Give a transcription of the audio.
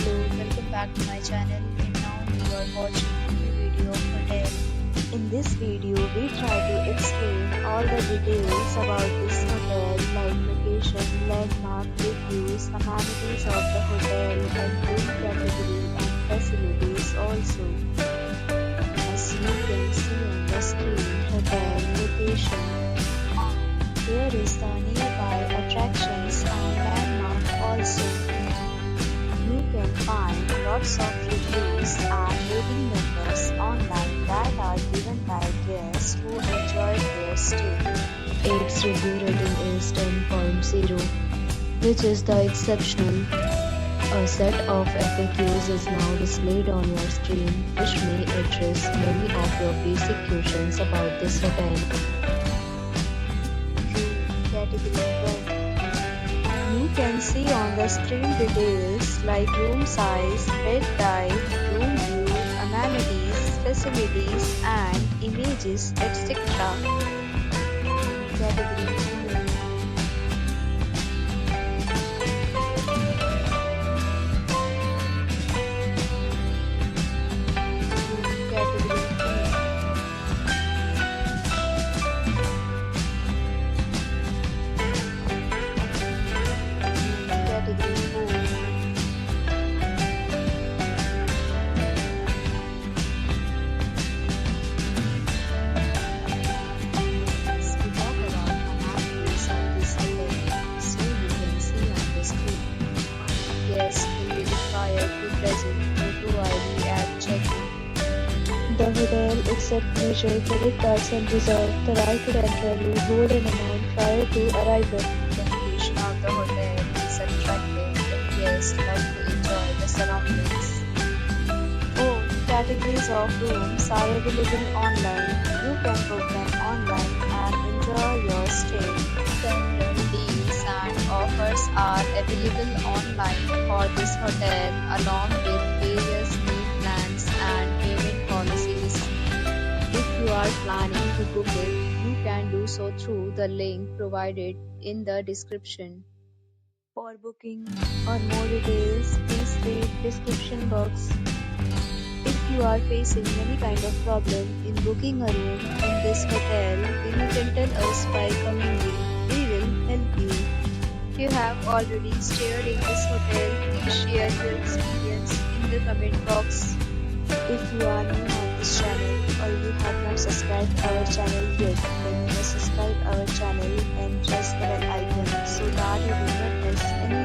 Hello, welcome back to my channel, and now you are watching a new video of hotel. In this video, we try to explain all the details about this hotel like location, landmark, reviews, amenities of the hotel, and room category and facilities also. As you can see on the screen, hotel location. There is the nearby attractions and landmark also. You can find lots of reviews and rating numbers online that are given by guests who enjoyed their stay. Its review rating is 10.0, which is the exceptional. A set of FAQs is now displayed on your screen, which may address many of your basic questions about this hotel. Room category 1. You can see on the screen details like room size, bed type, room view, amenities, facilities, and images, etc. Category 2. Category 3. Category 4. Next, we talk about amenities of this hotel. So you can see on the screen. Guests will be required to present photo ID at check-in. The hotel accepts major credit cards and reserves the right to temporarily hold an amount prior to arrival. The location of the hotel is attractive and guests love to enjoy the surroundings. 4 categories of rooms are available online. You can book them online and enjoy your stay. Several deals and offers are available online for this hotel along with various meal plans and payment policies. If you are planning to book it, you can do so through the link provided in the description. For booking or more details, please read description box. If you are facing any kind of problem in booking a room in this hotel, then you can tell us by commenting. We will help you. If you have already stayed in this hotel, please share your experience in the comment box. If you are new on this channel or you have not subscribed our channel yet, then you must subscribe our channel and press the bell icon so that you do not miss any